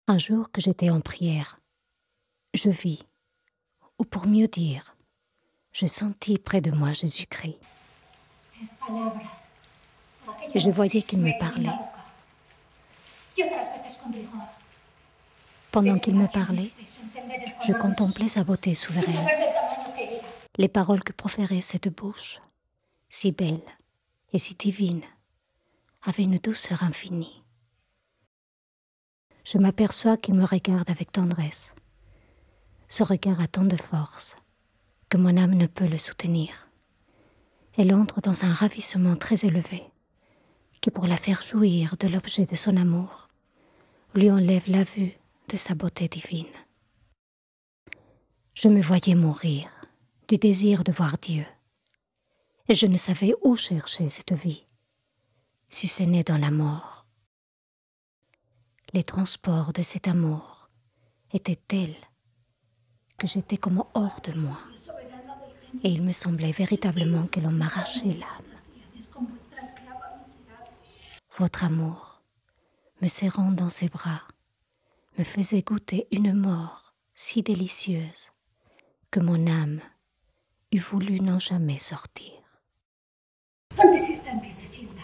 Un jour que j'étais en prière, je vis, ou pour mieux dire, je sentis près de moi Jésus-Christ. Et je voyais qu'il me parlait. Pendant qu'il me parlait, je contemplais sa beauté souveraine, les paroles que proférait cette bouche, si belle et si divine, avaient une douceur infinie. Je m'aperçois qu'il me regarde avec tendresse. Ce regard a tant de force que mon âme ne peut le soutenir. Elle entre dans un ravissement très élevé qui, pour la faire jouir de l'objet de son amour, lui enlève la vue de sa beauté divine. Je me voyais mourir du désir de voir Dieu, et je ne savais où chercher cette vie, si ce n'est dans la mort. Les transports de cet amour étaient tels que j'étais comme hors de moi, et il me semblait véritablement que l'on m'arrachait l'âme. Votre amour, me serrant dans ses bras, me faisait goûter une mort si délicieuse que mon âme eût voulu n'en jamais sortir. Antes está en pie se sienta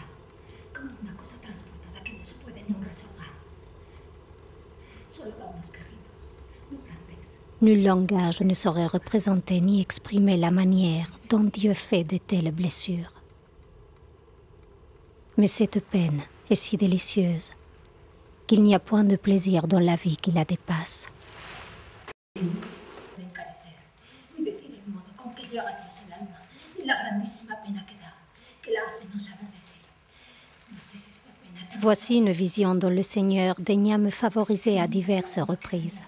como una cosa transmutada que no se puede ni resogar. Solo da unos quejidos muy grandes. Nul langage ne saurait représenter ni exprimer la manière dont Dieu fait de telles blessures. Mais cette peine est si délicieuse qu'il n'y a point de plaisir dans la vie qui la dépasse. De encarecer y decir el modo con que llega a Dios el alma y la grandísima pena que la hace no saber de sí. Mas es esta pena tan Voici une vision dont le Seigneur daigna me favoriser à diverses reprises.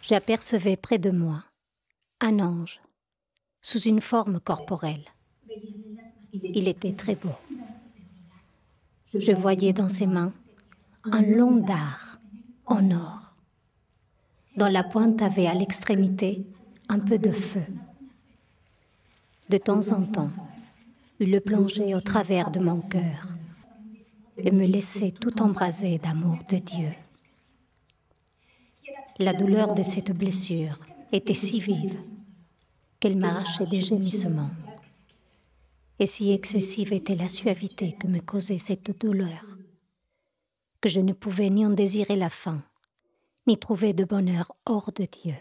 J'apercevais près de moi un ange sous une forme corporelle. Il était très beau. Je voyais dans ses mains un long dard en or, dont la pointe avait à l'extrémité un peu de feu. De temps en temps, il le plongeait au travers de mon cœur et me laissait tout embrasé d'amour de Dieu. La douleur de cette blessure était si vive qu'elle m'arrachait des gémissements. Et si excessive était la suavité que me causait cette douleur, que je ne pouvais ni en désirer la fin, ni trouver de bonheur hors de Dieu.